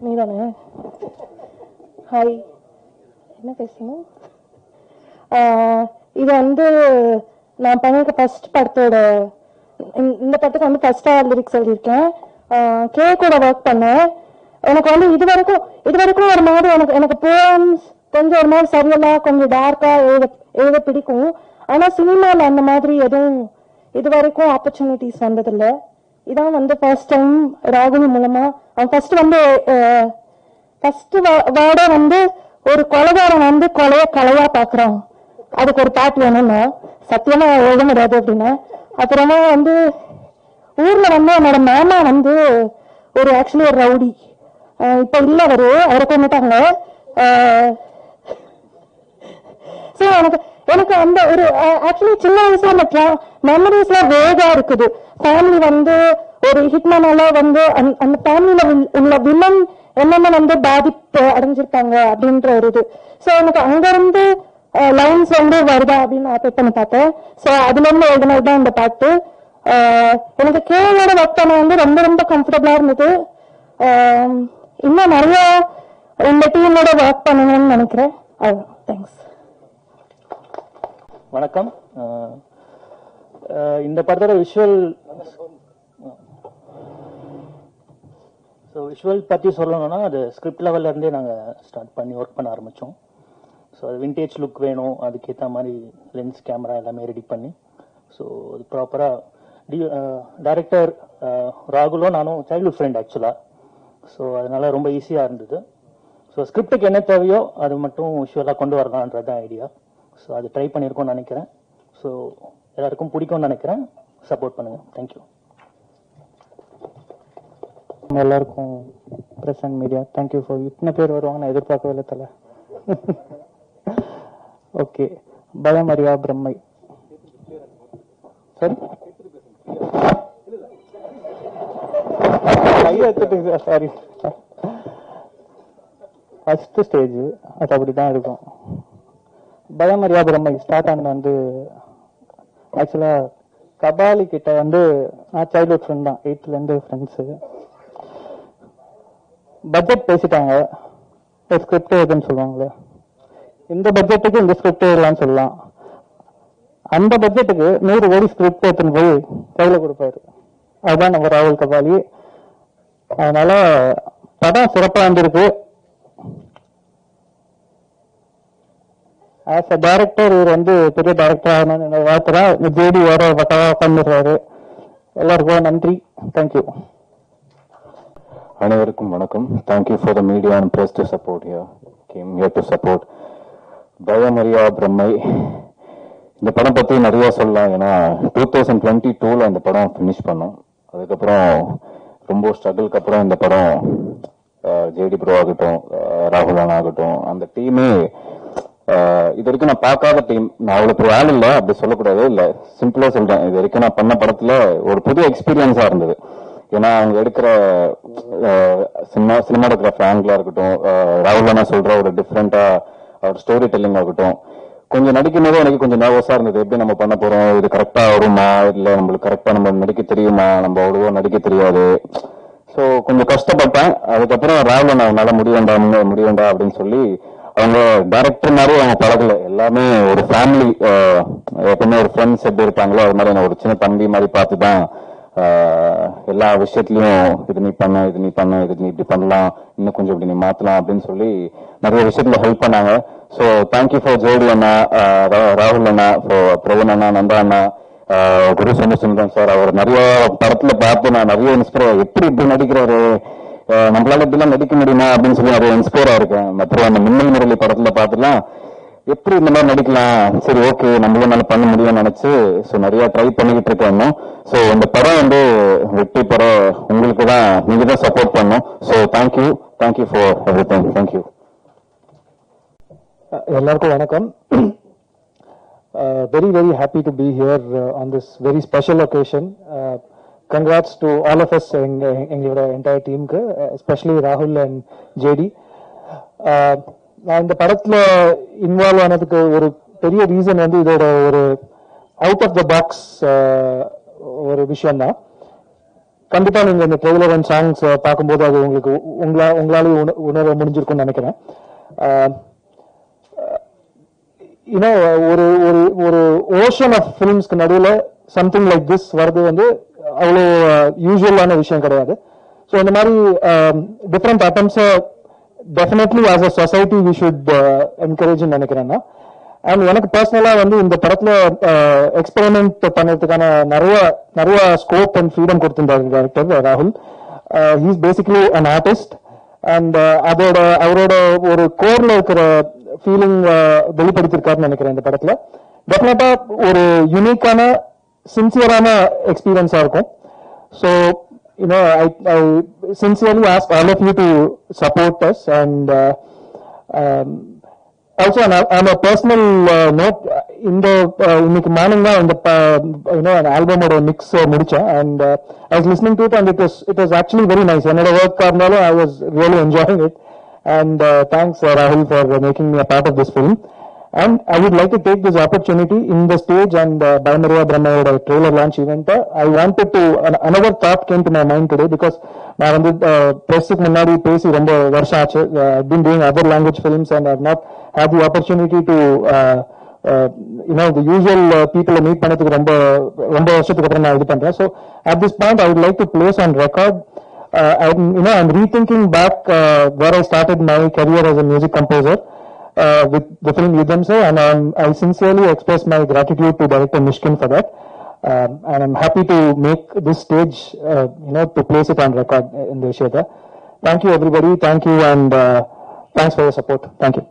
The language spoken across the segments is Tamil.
நீதானே? ஹாய், என்ன பேசணும்? இது வந்து நான் பண்ணிருக்க ஃபர்ஸ்ட் படத்தோட இந்த படத்துக்கு வந்து ஃபர்ஸ்டா லிரிக்ஸ் எழுதியிருக்கேன். கே கூட ஒர்க் பண்ணேன். எனக்கு வந்து இது வரைக்கும் ஒரு மாதிரி எனக்கு போயம்ஸ் கொஞ்சம் ஒரு மாதிரி சரியெல்லாம் கொஞ்சம் டார்க்கா எழுத பிடிக்கும். ஆனா சினிமாவில் அந்த மாதிரி எதுவும் இது வரைக்கும் ஆப்பர்ச்சுனிட்டிஸ் வந்ததில்லை. இதான் வந்து ஃபர்ஸ்ட் டைம் ராகுல் மூலமா. அவன் ஃபர்ஸ்ட் வேர்டே வந்து ஒரு கொலைகாரன் வந்து கலையா பாக்குறான், அதுக்கு ஒரு பாட்டு வேணும்னா சத்தியமா எழுத முடியாது அப்படின்னா. அப்புறமா வந்து ஊர்ல வந்து என்னோட மாமா வந்து ஒரு ஆக்சுவலி ஒரு ரவுடி. இப்ப இல்ல அவரை கொண்டுட்டாங்க. சோ எனக்கு அந்த ஒரு ஆக்சுவலி சின்ன வயசுல அந்த மெமரிஸ்ல வேகா இருக்குது. ஃபேமிலி வந்து ஒரு ஹிட்மேனால வந்து அந்த ஃபேமிலியில உள்ள விமன் என்னென்ன வந்து பாதிப்பு அடைஞ்சிருப்பாங்க அப்படின்ற ஒரு இது. சோ எனக்கு அங்க இருந்து லைன்ஸ் வந்து வருதா அப்படின்னு ஆப்பேட் பண்ணி பார்த்தேன். சோ அதுல இருந்து எழுதினதுதான் இந்த பாட்டு. எனக்கு கேவோட ஒர்க் பண்ண வந்து ரொம்ப ரொம்ப கம்ஃபர்டபுளா இருந்தது. இன்னும் நிறைய இந்த டீமோட ஒர்க் பண்ணணும்னு நினைக்கிறேன். தேங்க்ஸ். வணக்கம். இந்த படத்தோட விஷுவல் பற்றி சொல்லணும்னா அது ஸ்கிரிப்ட் லெவல்ல இருந்தே நாங்கள் ஸ்டார்ட் பண்ணி ஒர்க் பண்ண ஆரம்பித்தோம். ஸோ அது விண்டேஜ் லுக் வேணும், அதுக்கேற்ற மாதிரி லென்ஸ் கேமரா எல்லாமே ரெடி பண்ணி ஸோ அது ப்ராப்பராக டைரக்டர் ராகுலும் நானும் சைல்ட்ஹுட் ஃப்ரெண்ட் ஆக்சுவலாக. ஸோ அதனால ரொம்ப ஈஸியாக இருந்தது. ஸோ ஸ்கிரிப்டுக்கு என்ன தேவையோ அது மட்டும் விஷுவலாக கொண்டு வரலான்றது தான் ஐடியா. ஸோ அது ட்ரை பண்ணியிருக்கோம்னு நினைக்கிறேன். ஸோ எல்லாருக்கும் பிடிக்கும்னு நினைக்கிறேன். சப்போர்ட் பண்ணுங்க. தேங்க்யூ. எல்லாருக்கும் press and media thank you for இத்தனை பேர் வருவாங்க நான் எதிர்பார்க்கவே இல்லை தலை. ஓகே, பயமரியா பிரம்மை. சரி சாரி, ஃபர்ஸ்ட் ஸ்டேஜ் அது அப்படிதான் இருக்கும். பயமரியா பிரம்மை ஸ்டார்ட் ஆனது வந்து ஆக்சுவலா கபாலி கிட்ட வந்து நான் சைல்ட்ஹுட் ஃப்ரெண்ட் தான், 8th இருந்து ஃப்ரெண்ட்ஸு. பட்ஜெட் பேசிட்டாங்க, ஸ்கிரிப்ட் எதுன்னு சொல்லுவாங்களே, இந்த பட்ஜெட்டுக்கு இந்த ஸ்கிரிப்ட் எழுதலாம்னு சொல்லலாம். அந்த பட்ஜெட்டுக்கு 100 கோடி ஸ்கிரிப்ட் எடுத்துன்னு போய் கையில கொடுப்பாரு. அதுதான் நம்ம ராகுல் கபாலி. அதனால படம் சிறப்பாக வந்திருக்கு. ஆஸ் அ டைரக்டர் இவர் வந்து பெரிய டைரக்டர் ஆகணும்னு வாழ்த்துறேன். ஜேடி வேற பக்கவா பண்ணிடுறாரு. எல்லாருக்கும் நன்றி. தேங்க்யூ. அனைவருக்கும் வணக்கம். Thank you for the media and press to support here. Came here to support Bayamariya Brammai. இந்த படம் பற்றி நிறைய சொல்லலாம். ஏன்னா 2022 இந்த படம் ஃபினிஷ் பண்ணோம். அதுக்கப்புறம் ரொம்ப ஸ்ட்ரகிளுக்கு அப்புறம் இந்த படம் ஜேடி ப்ரோ ஆகட்டும், ராகுல் அண்ணா ஆகட்டும், அந்த டீமே இது வரைக்கும் நான் பார்க்காத டீம். நான் அவ்வளோ பெரிய ஆள் இல்லை அப்படி சொல்லக்கூடாது, இல்லை சிம்பிளா சொல்றேன். இது வரைக்கும் நான் பண்ண படத்துல ஒரு புது எக்ஸ்பீரியன்ஸா இருந்தது. ஏன்னா அவங்க எடுக்கிற சினிமாட்டோகிராஃபர் ஆங்கிளா இருக்கட்டும், ராகுல் அண்ணா சொல்ற ஒரு டிஃப்ரெண்டா அவர் ஸ்டோரி டெல்லிங் ஆகட்டும், கொஞ்சம் நடிக்கும் போது எனக்கு கொஞ்சம் நர்வஸா இருந்தது. எப்படி நம்ம பண்ண போறோம், இது கரெக்டா வருமா, இல்ல நம்மளுக்கு கரெக்டா நம்ம நடிக்க தெரியுமா, நம்ம அவ்வளவோ நடிக்க தெரியாது. ஸோ கொஞ்சம் கஷ்டப்பட்டேன். அதுக்கப்புறம் ராகுல் அண்ணா என்னால முடியவேண்டா அப்படின்னு சொல்லி அவங்க டைரக்டர் மாதிரி அவங்க பழகல, எல்லாமே ஒரு ஃபேமிலி, எப்பவுமே ஒரு ஃப்ரெண்ட்ஸ் எப்படி இருப்பாங்களோ அது மாதிரி ஒரு சின்ன தம்பி மாதிரி பார்த்துதான் எல்லா விஷயத்துலயும் இது நீ பண்ண, இது நீ இப்படி பண்ணலாம், இன்னும் கொஞ்சம் இப்படி நீ மாத்தலாம் அப்படின்னு சொல்லி நிறைய விஷயத்துல ஹெல்ப் பண்ணாங்க. ஸோ தேங்க்யூ ஃபார் ஜோடி அண்ணா, ராகுல் அண்ணா, பிரவீன் அண்ணா, நந்தா அண்ணா, குரு சோமசுந்தரம் சார். அவர் நிறைய படத்துல பார்த்து நான் நிறைய இன்ஸ்பயர், எப்படி இப்படி நடிக்கிறாரு, நம்மளால இப்படிலாம் நடிக்க முடியுமா அப்படின்னு சொல்லி நிறைய இன்ஸ்பயரா இருக்கேன். அப்புறம் அந்த மின்னல் முரளி படத்துல பார்த்துலாம் எப்படி இந்த மாதிரி நடிக்கலாம், சரி ஓகே நம்மளும் நல்லா பண்ண முடியும்னு நினைச்சு ஸோ நிறைய ட்ரை பண்ணிக்கிட்டு இருக்கேன். ஸோ இந்த படம் வந்து வெற்றி பெற உங்களுக்கு தான், நீங்க தான் சப்போர்ட் பண்ணும். So thank you for everything. Thank you. எல்லாருக்கும் வணக்கம். Very happy to be here on this very special occasion. Congrats to all of us, எங்களோட entire team, especially Rahul and JD. நான் இந்த படத்துல இன்வால்வ் ஆனதுக்கு ஒரு பெரிய ரீசன் வந்து இதோட ஒரு அவுட் ஆஃப் த பாக்ஸ் ஒரு விஷயம் தான். கண்டிப்பா நீங்க இந்த ட்ரெய்லர் அண்ட் சாங்ஸ் பார்க்கும்போது அது உங்களுக்கு உங்களாலே உணர முடிஞ்சிருக்கும்னு நினைக்கிறேன். ஒரு ஒரு ஒரு ஓஷன் ஆஃப் ஃபிலிம்ஸ்க்கு நடுவில் சம்திங் லைக் திஸ் வருது வந்து அவ்வளோ யூஸ்வலான விஷயம் கிடையாது. ஸோ இந்த மாதிரி டிஃப்ரெண்ட் அட்டம்ப்ஸை definitely as a society we should encourage நினைக்கிறேன்னா. அண்ட் எனக்கு பர்சனலா வந்து இந்த படத்துல எக்ஸ்பெரிமெண்ட் பண்ணதுக்கான நிறைய ஸ்கோப் அண்ட் ஃப்ரீடம் கொடுத்திருந்தாரு டைரக்டர் ராகுல். He is basically an artist and அவரோட ஒரு கோர்ல இருக்கிற ஃபீலிங் வெளிப்படுத்திருக்காருன்னு நினைக்கிறேன் இந்த படத்துல. டெஃபினட்டா ஒரு யூனிக்கான சின்சியரான எக்ஸ்பீரியன்ஸா இருக்கும். So I sincerely ask all of you to support us and also on a personal note, இன்னைக்கு மார்னிங் தான் இந்த ஆல்பமோட மிக்ஸ் முடிச்சேன் and I was listening to it and it was actually very nice. என்னோட ஒர்க் இருந்தாலும் I was really enjoying it and thanks Rahul for making me a part of this film. And I would like to take this opportunity in the stage and Bayamariya Brahmayoda trailer launch event. I wanted to, another thought came to my mind today because I வந்து pressக்கு முன்னாடி பேசி ரொம்ப வருஷம் ஆச்சு. I've been doing other language films and I've not had the opportunity to the usual people meet பண்ணதுக்கு ரொம்ப வருஷத்துக்கு அப்புறம் நான் இது பண்றேன். So at this point I would like to place on record I'm rethinking back where I started my career as a music composer. With the film Yuddham Sir, and I sincerely express my gratitude to director Mishkin for that, and I'm happy to make this stage to place it on record in the Sheta. Thank you everybody, thank you and thanks for your support. Thank you.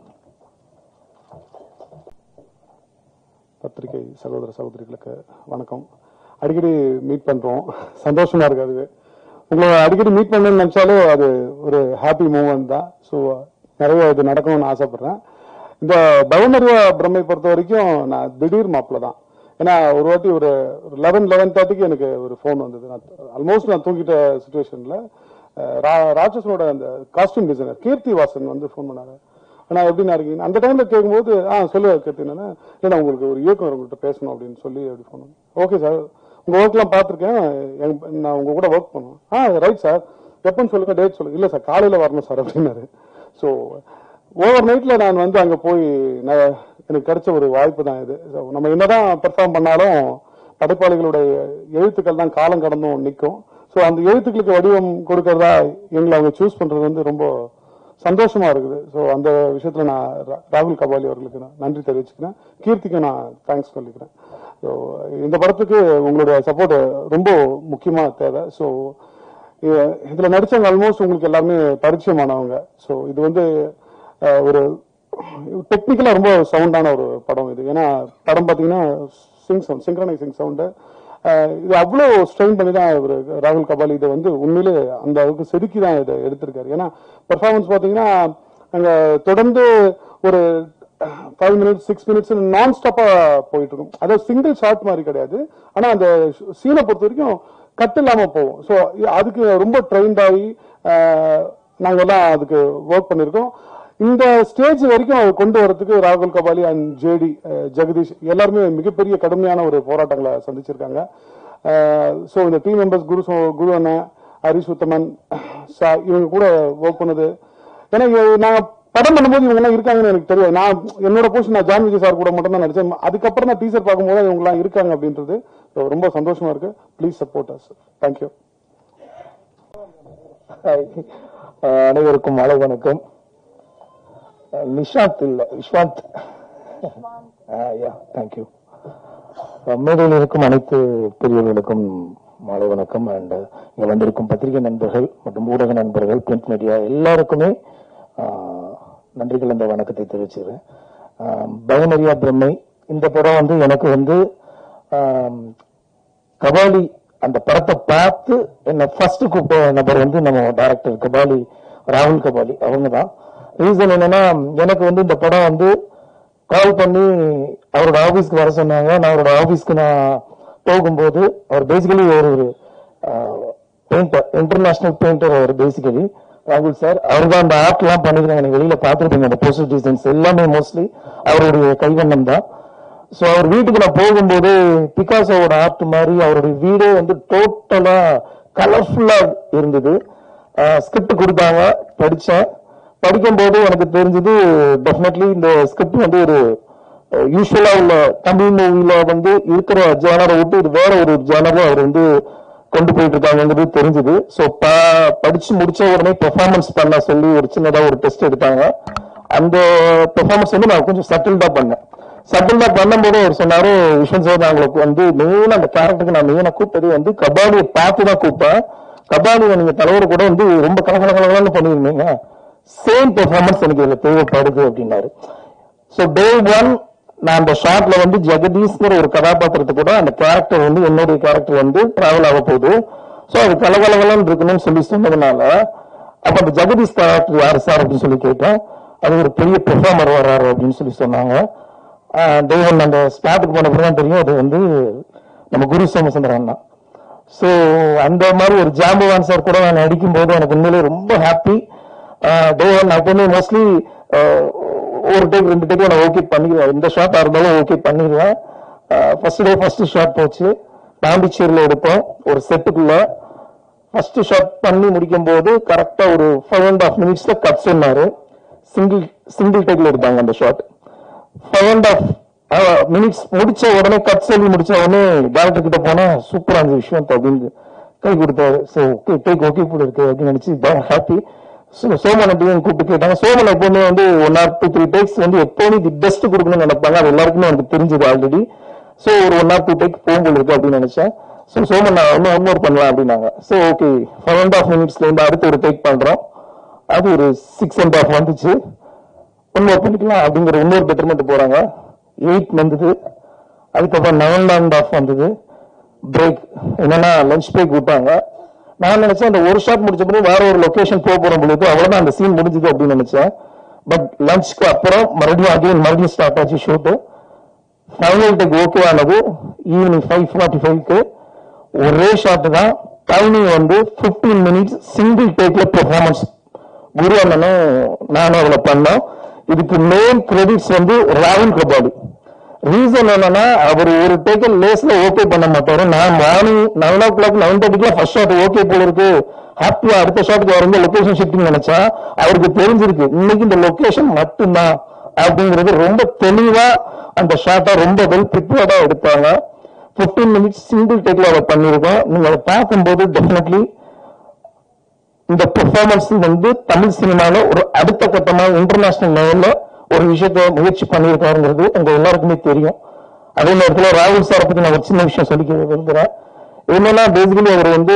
பத்திரிகை சகோதர சகோதரிகளுக்கு வணக்கம். அடிக்கடி மீட் பண்றோம், சந்தோஷமா இருக்கு. அது உங்களை அடிக்கடி மீட் பண்ணணும்னு நினைச்சாலும் அது ஒரு ஹாப்பி மூமெண்ட் தான். ஸோ நிறைய இது நடக்கணும்னு ஆசைப்படுறேன். இந்த பவமரியா பிரம்மை பொறுத்த வரைக்கும் நான் திடீர் மாப்பிள்ள தான். ஏன்னா ஒரு வாட்டி ஒரு 11:30 எனக்கு ஒரு ஃபோன் வந்தது. ஆல்மோஸ்ட் நான் தூங்கிட்ட சுச்சுவேஷன்ல ராட்சசனோட அந்த காஸ்டியூம் டிசைனர் கீர்த்தி வாசன் வந்து ஃபோன் பண்ணாங்க. ஆனா எப்படின்னா இருக்கீங்க அந்த டைம்ல கேட்கும்போது சொல்லு கீர்த்தி என்னன்னா இல்லைன்னா உங்களுக்கு ஒரு இயக்குனர் உங்கள்கிட்ட பேசணும் அப்படின்னு சொல்லி அப்படி ஃபோன். ஓகே சார், உங்க ஒர்க்லாம் பார்த்துருக்கேன், நான் உங்க கூட ஒர்க் பண்ணுவேன். ரைட் சார், எப்பன்னு சொல்லுங்க, டேட் சொல்லுங்க. இல்ல சார் காலையில வரணும் சார் அப்படின்னாரு. ஸோ ஓவர் நைட்ல நான் வந்து அங்க போய் எனக்கு கிடைச்ச ஒரு வாய்ப்பு தான் இது. நம்ம என்னதான் பெர்ஃபார்ம் பண்ணாலும் படைப்பாளிகளுடைய எழுத்துக்கள் தான் காலம் கடந்தும் நிற்கும். ஸோ அந்த எழுத்துக்களுக்கு வடிவம் கொடுக்கறதா எங்களை அவங்க சூஸ் பண்றது வந்து ரொம்ப சந்தோஷமா இருக்குது. ஸோ அந்த விஷயத்துல நான் ராகுல் கபாலி அவர்களுக்கு நான் நன்றி தெரிவிச்சுக்கிறேன். கீர்த்திக்கு நான் தேங்க்ஸ் சொல்லிக்கிறேன். ஸோ இந்த படத்துக்கு உங்களுடைய சப்போர்ட் ரொம்ப முக்கியமா தேவை. ஸோ இதுல நடிச்சவங்க ஆல்மோஸ்ட் உங்களுக்கு எல்லாமே பரிச்சயமானவங்க. ஸோ இது வந்து ஒரு டெக்னிக்கலா ரொம்ப சவுண்டான ஒரு படம் இது. ஏன்னா படம் பாத்தீங்கன்னா சிங்க்ரனைசிங் சவுண்டு இது அவ்வளோ ஸ்ட்ரெயின் பண்ணி தான் ராகுல் கபாலி இதை வந்து உண்மையிலே அந்த அளவுக்கு செதுக்கி தான் இதை எடுத்திருக்காரு. ஏன்னா பெர்ஃபார்மன்ஸ் பாத்தீங்கன்னா அங்க தொடர்ந்து ஒரு 5 minutes 6 minutes நான் ஸ்டாப்பா போயிட்டு இருக்கும். அதாவது சிங்கிள் ஷாட் மாதிரி கிடையாது. ஆனா அந்த சீனை பொறுத்த வரைக்கும் கட் இல்லாம போவோம். ஸோ அதுக்கு ரொம்ப ட்ரெயின்ட் ஆகி நாங்க எல்லாம் அதுக்கு ஒர்க் பண்ணிருக்கோம். இந்த ஸ்டேஜ் வரைக்கும் கொண்டு வரதுக்கு ராகுல் கபாலி அண்ட் ஜேடி ஜெகதீஷ் எல்லாருமே மிகப்பெரிய கடுமையான ஒரு போராட்டங்களை சந்திச்சிருக்காங்க. ஸோ இந்த டீம் மெம்பர்ஸ் குரு அண்ணன், ஹரிஷ் உத்தமன், இவங்க கூட ஒர்க் பண்ணது. ஏன்னா நாங்க படம் பண்ணும்போது இவங்க எல்லாம் இருக்காங்கன்னு எனக்கு தெரியும். நான் என்னோட போர்ஷன் நான் ஜான் விஜய் சார் கூட மட்டும் தான் நடிச்சேன். அதுக்கப்புறம் நான் டீசர் பார்க்கும்போது இவங்க எல்லாம் இருக்காங்க அப்படின்றது ரொம்ப சந்தோஷமா இருக்கு. Please support us. தேங்க்யூ. அனைவருக்கும் மாலை வணக்கம். நிஷாந்த் இல்ல விஸ்வாந்த். தேங்க்யூ. மேடையில் இருக்கும் அனைத்து பெரியவர்களுக்கும் மாலை வணக்கம். அண்ட் இங்க வந்திருக்கும் பத்திரிகை நண்பர்கள் மற்றும் ஊடக நண்பர்கள், பிரிண்ட் மீடியா எல்லாருக்குமே நன்றிகள் என்ற வணக்கத்தை தெரிவிச்சுக்கிறேன். பயமரியா பிரம்மை இந்த படம் வந்து எனக்கு வந்து கபாலி அந்த படத்தை பார்த்து என்ன ஃபர்ஸ்ட் கூப்பிட்ட நபர் வந்து நம்ம டைரக்டர் கபாலி, ராகுல் கபாலி அவங்க தான். ரீசன் என்னன்னா எனக்கு வந்து இந்த படம் வந்து கால் பண்ணி அவரோட ஆபீஸ்க்கு வர சொன்னாங்க. நான் அவரோட ஆபீஸ்க்கு நான் போகும்போது அவர் பேசிக்கலி ஒரு பெயிண்டர், இன்டர்நேஷனல் பெயிண்டர் அவர் பேசிக்கலி ராகுல் சார். அவர் தான் அந்த ஆர்ட் எல்லாம் பண்ணிருக்காங்க. நீங்க வெளியில பாத்துருப்பீங்க அந்த போஸ்டர் டிசைன்ஸ் எல்லாமே மோஸ்ட்லி அவருடைய கைவண்ணம் தான். ஸோ அவர் வீட்டுக்கு நான் போகும்போது பிகாசோட ஆர்ட் மாதிரி அவருடைய வீடே வந்து டோட்டலா கலர்ஃபுல்லா இருந்தது. ஸ்கிரிப்ட் கொடுத்தாங்க, படிச்சேன். படிக்கும்போது எனக்கு தெரிஞ்சது டெஃபினெட்லி இந்த ஸ்கிரிப்ட் வந்து ஒரு யூஸ்வலா உள்ள தமிழ் மூவில வந்து இருக்கிற ஜேனரை விட்டு இது வேற ஒரு ஜேனரை அவர் வந்து கொண்டு போயிட்டு இருக்காங்கிறது தெரிஞ்சது. ஸோ படிச்சு முடிச்ச உடனே பெர்ஃபார்மன்ஸ் பண்ண சொல்லி ஒரு சின்னதா ஒரு டெஸ்ட் எடுத்தாங்க. அந்த பெர்ஃபார்மன்ஸ் வந்து நான் கொஞ்சம் சட்டில்டா பண்ணேன். சட்டில்டா பண்ணும்போது அவர் சொன்னாரு, விஸ்வன் சார் நாங்களுக்கு வந்து மெயினா அந்த கேரக்டருக்கு நான் மெயினா கூப்பிட்டது வந்து கபாலியை பார்த்து தான் கூப்பிட்டேன். கபாலியை நீங்க தலைவர் கூட வந்து ரொம்ப கலகலகலன்னு பண்ணிருந்தீங்க, சேம் பெர்ஃபார்மன்ஸ் எனக்கு இதுல தேவைப்படுது அப்படின்னாரு. ஸோ டே ஒன் நான் அந்த ஷாட்ல வந்து ஜெகதீஷ்ங்கிற ஒரு கதாபாத்திரத்தை கூட அந்த கேரக்டர் வந்து என்னுடைய கேரக்டர் வந்து டிராவல் ஆக போகுது. ஸோ அது கலகலகலன்னு இருக்கணும்னு சொல்லி சொன்னதுனால அப்ப அந்த ஜெகதீஷ் கேரக்டர் யாரு சார் அப்படின்னு சொல்லி கேட்டேன். அது ஒரு பெரிய பெர்ஃபார்மர் வர்றாரு அப்படின்னு சொல்லி சொன்னாங்க. டே ஒன் அந்த ஸ்பாட்டுக்கு போன தான் தெரியும் அது வந்து நம்ம குரு சோமசுந்தரன் தான். ஸோ அந்த மாதிரி ஒரு ஜாம்பவான் சார் கூட நான் நடிக்கும் போது எனக்கு உண்மையிலேயே ரொம்ப ஹாப்பி. டே ஒன் நான் எப்பவுமே மோஸ்ட்லி ஒரு டேக் 2 டேக் நான் ஓகே பண்ணிடுவேன். எந்த ஷாட்டா இருந்தாலும் ஓகே பண்ணிடுவேன். ஃபர்ஸ்ட் டே ஃபர்ஸ்ட் ஷாட் போச்சு. பாண்டிச்சேரியில எடுத்தோம் ஒரு செட்டுக்குள்ள. ஃபர்ஸ்ட் ஷாட் பண்ணி முடிக்கும் போது கரெக்டா ஒரு 5.5 minutes கட் சொன்னாரு. சிங்கிள் டேக்ல எடுத்தாங்க அந்த ஷாட். 5.5 minutes முடிச்ச உடனே கட் சொல்லி முடிச்ச உடனே டேரக்டர் கிட்ட போனா சூப்பரா அந்த விஷயம் அப்படின்னு கை கொடுத்தாரு. ஸோ ஓகே டேக் ஓகே போல இருக்கு அப்படின்னு நினைச்சு ஹாப்பி. சோமன் அப்படின்னு கூப்பிட்டு கேட்டாங்க. சோமன் எப்பவுமே வந்து 1 or 2, 3 டேக்ஸ் வந்து எப்பவுமே தி பெஸ்ட் கொடுக்கணும்னு நினைப்பாங்க. அது எல்லாருக்குமே எனக்கு தெரிஞ்சது ஆல்ரெடி. ஸோ ஒரு 1 or 2 டேக் போகும்போது இருக்கு அப்படின்னு நினைச்சேன். ஸோ சோமன் நான் ஒன் மோர் பண்ணலாம் அப்படின்னாங்க. ஸோ ஓகே 5.5 minutes இருந்து அடுத்து ஒரு டேக் பண்றோம். அது ஒரு 6.5 வந்துச்சு. ஒன் மோர் பண்ணிக்கலாம் அப்படிங்கிற இன்னொரு பெட்டர்மெண்ட் போறாங்க. 8 வந்தது. அதுக்கப்புறம் 9.5 வந்தது. பிரேக் என்னன்னா லஞ்ச் பிரேக் விட்டாங்க. நான் நினைச்சேன் அந்த ஒரு ஷாட் முடிச்ச பிறகு வேற ஒரு லொகேஷன் போற பொழுது அவ்வளவுதான் அந்த சீன் முடிஞ்சது அப்படின்னு நினைச்சேன். பட் லஞ்சுக்கு அப்புறம் மறுபடியும் ஸ்டார்ட் ஆச்சு ஷூட்டு. ஃபைனல் டேக் ஓகே ஆனது ஈவினிங் 5:45 ஒரே ஷாட் தான். டைமிங் வந்து 15 minutes சிங்கிள் டேக்ல பெர்ஃபார்மன்ஸ் குரு அண்ணனும் நானும் அதுல பண்ணோம். இதுக்கு மெயின் கிரெடிட்ஸ் வந்து ராகுல் கபாலி. ரீசன் என்னன்னா அவர் ஒரு டேக்கல் லேஸ்ல ஓகே பண்ண மாட்டாரு. நான் morning 9 o'clock 9:30 first shot okay போல இருக்கு, ஹாப்பியா அடுத்த ஷாட்டுக்கு வரும்போது லொகேஷன் ஷிஃப்டிங் நினைச்சா அவருக்கு தெரிஞ்சிருக்கு இன்னைக்கு இந்த லொகேஷன் மட்டும்தான் அப்படிங்கிறது. ரொம்ப தெளிவா அந்த ஷாட்டை ரொம்ப வெல் ப்ரிப்பேர்டா எடுத்தாங்க. 15 minutes சிங்கிள் டேக்ல அதை பண்ணிருக்கோம். நீங்க அதை பார்க்கும்போது டெஃபினெட்லி இந்த பெர்ஃபார்மன்ஸ் வந்து தமிழ் சினிமால ஒரு அடுத்த கட்டமா இன்டர்நேஷனல் லெவல்ல ஒரு விஷயத்த முயற்சி பண்ணியிருக்காருங்கிறது உங்க எல்லாருக்குமே தெரியும். அதே நேரத்தில் ராகுல் சாரை பத்தி நான் ஒரு சின்ன விஷயம் சொல்லிக்க விரும்புகிறேன். என்னன்னா பேசிக்கலி அவர் வந்து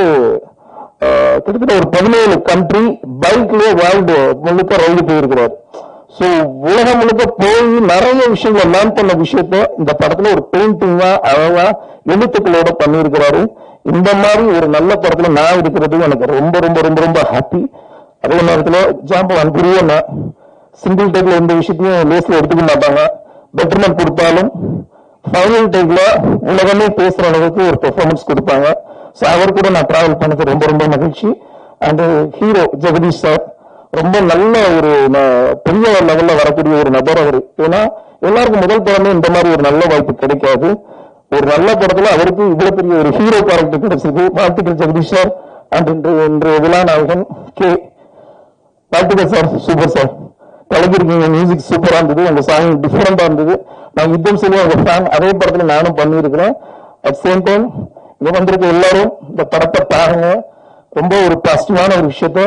கிட்டத்தட்ட ஒரு 17 கண்ட்ரி பைக்லயே வேர்ல்டு முழுக்க ரைடு போயிருக்கிறார். ஸோ உலகம் முழுக்க போய் நிறைய விஷயங்களை லேர்ன் பண்ண விஷயத்த இந்த படத்துல ஒரு பெயிண்டிங்கா அழகா எழுத்துக்களோட பண்ணியிருக்கிறாரு. இந்த மாதிரி ஒரு நல்ல படத்துல நான் இருக்கிறது எனக்கு ரொம்ப ரொம்ப ரொம்ப ரொம்ப ஹாப்பி. அதே நேரத்தில் ஜாம்பவான் குருவன் சிங்கிள் டேக்ல எந்த விஷயத்தையும் லேஸ்ல எடுத்துக்க மாட்டாங்க. பெட்டர்மெண்ட் கொடுத்தாலும் ஃபைனல் டேக்ல உலகமே பேசுற அளவுக்கு ஒரு பெர்ஃபார்மன்ஸ் கொடுப்பாங்க. ஸோ அவர் கூட நான் டிராவல் பண்ணது ரொம்ப ரொம்ப மகிழ்ச்சி. அண்ட் ஹீரோ ஜெகதீஷ் சார் ரொம்ப நல்ல ஒரு பெரிய லெவல்ல வரக்கூடிய ஒரு நபர் அவர். ஏன்னா எல்லாருக்கும் முதல் படமே இந்த மாதிரி ஒரு நல்ல வாய்ப்பு கிடைக்காது. ஒரு நல்ல படத்துல அவருக்கு இவ்வளவு பெரிய ஒரு ஹீரோ கேரக்டர் கிடைச்சது. வாழ்த்துக்கள் ஜெகதீஷ் சார். அண்ட் இன்று விழாநாயகன் கே. வாழ்த்துக்கள் சார், சூப்பர் சார், பழகிருக்கீங்க. மியூசிக் சூப்பரா இருந்தது, உங்க சாங் டிஃபரெண்டா இருந்தது. நான் யுத்தம் செய்ய உங்க ஃபேன். அதே படத்துல நானும் பண்ணியிருக்கிறேன். அட் சேம் டைம் இங்க வந்திருக்க எல்லாரும் இந்த படத்தை பாருங்க. ரொம்ப ஒரு பாசிட்டிவான ஒரு விஷயத்த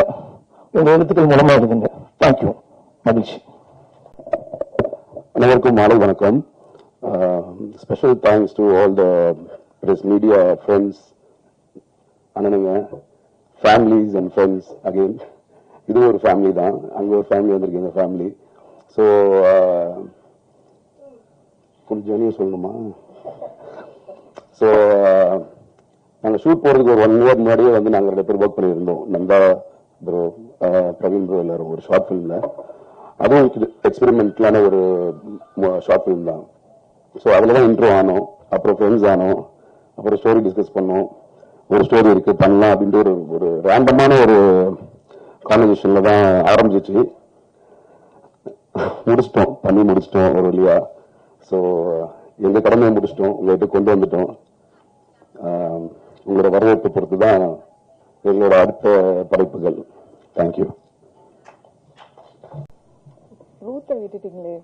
உங்க எழுத்துக்கள் மூலமா இருக்குங்க. தேங்க்யூ, மகிழ்ச்சி. அனைவருக்கும் மாலை வணக்கம். Special thanks to all the press media friends, அண்ணனுங்க, ஃபேமிலிஸ் அண்ட் ஃப்ரெண்ட்ஸ். அகெயின் இது ஒரு ஃபேமிலி தான். அங்கே ஒரு ஃபேமிலி வந்திருக்கு, இந்த ஃபேமிலி. ஸோ ஃபுல் ஜேர்னியும் சொல்லணுமா? ஸோ நாங்கள் ஷூட் போகிறதுக்கு ஒரு 1 year முன்னாடியே வந்து நாங்கள் 2 பேர் ஒர்க் பண்ணியிருந்தோம். நந்தா ப்ரோ, பிரவீன் ப்ரோ எல்லாரும் ஒரு ஷார்ட் ஃபிலிம்ல. அதுவும் எக்ஸ்பெரிமெண்ட்லான ஒரு ஷார்ட் ஃபிலிம் தான். ஸோ அதில் தான் இன்ட்ரோ ஆனோம். அப்புறம் ஃப்ரெண்ட்ஸ் ஆனோம். அப்புறம் ஸ்டோரி டிஸ்கஸ் பண்ணோம். ஒரு ஸ்டோரி இருக்கு பண்ணலாம் அப்படின்ட்டு ஒரு ரேண்டமான ஒரு கான்வர்சேஷன்ல தான் ஆரம்பிச்சிச்சு. பண்ணி முடிச்சிட்டோம் ஒரு வழியா. ஸோ எங்க கடமையை முடிச்சிட்டோம், உங்கள்கிட்ட கொண்டு வந்துட்டோம். உங்களோட வரவேற்பை பொறுத்து தான் எங்களோட அடுத்த படைப்புகள். தேங்க்யூ. ரூத்தை விட்டுட்டீங்களே.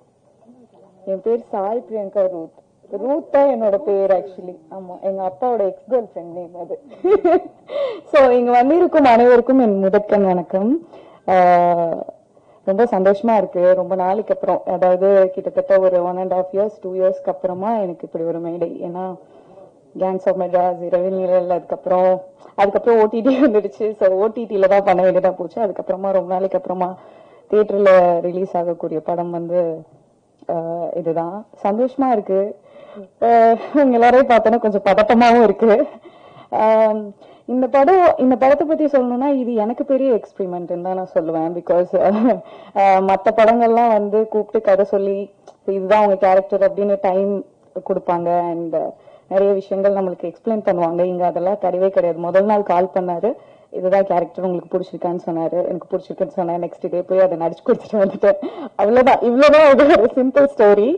என் பேர் சாய் பிரியங்கா ரூத். ரூத் தான் என்னோட பேர் ஆக்சுவலி. ஆமா, எங்க அப்பாவோட எக்ஸ் கேர்ள் ஃப்ரெண்ட் நேம் அது. ஸோ இங்க வந்திருக்கும் அனைவருக்கும் என் முதற்கண் வணக்கம். ரொம்ப சந்தோஷமா இருக்கு. ரொம்ப நாளைக்கு அப்புறம், அதாவது கிட்டத்தட்ட ஒரு 1.5 years 2 yearsக்கு அப்புறமா எனக்கு இப்படி ஒரு மேடை. ஏன்னா கேங்ஸ் ஆஃப் மெட்ராஸ், இரவில் நிழல், அதுக்கப்புறம் ஓடிடி வந்துடுச்சு. ஸோ ஓடிடியில தான் பண்ண வேண்டியதா போச்சு. அதுக்கப்புறமா ரொம்ப நாளைக்கு அப்புறமா தியேட்டர்ல ரிலீஸ் ஆகக்கூடிய படம் வந்து இதுதான். சந்தோஷமா இருக்கு. உங்க எல்லாரையும் பார்த்தோன்னா கொஞ்சம் பதட்டமாவும் இருக்கு. இந்த படத்தை பத்தி சொல்லணும்னா இது எனக்கு பெரிய எக்ஸ்பெரிமெண்ட் தான் நான் சொல்லுவேன். பிகாஸ் மற்ற படங்கள்லாம் வந்து கூப்பிட்டு கதை சொல்லி இதுதான் உங்க கேரக்டர் அப்படின்னு டைம் கொடுப்பாங்க அண்ட் நிறைய விஷயங்கள் நம்மளுக்கு எக்ஸ்பிளைன் பண்ணுவாங்க. இங்க அதெல்லாம் கிடையவே கிடையாது. முதல் நாள் கால் பண்ணாரு, இதுதான் கேரக்டர், உங்களுக்கு பிடிச்சிருக்கான்னு சொன்னாரு. எனக்கு பிடிச்சிருக்குன்னு சொன்னேன். நெக்ஸ்ட் டே போய் அதை நடிச்சு கொடுத்துட்டு வந்துட்டேன். அவ்வளவுதான். இவ்வளவுதான் ஒரு simple story.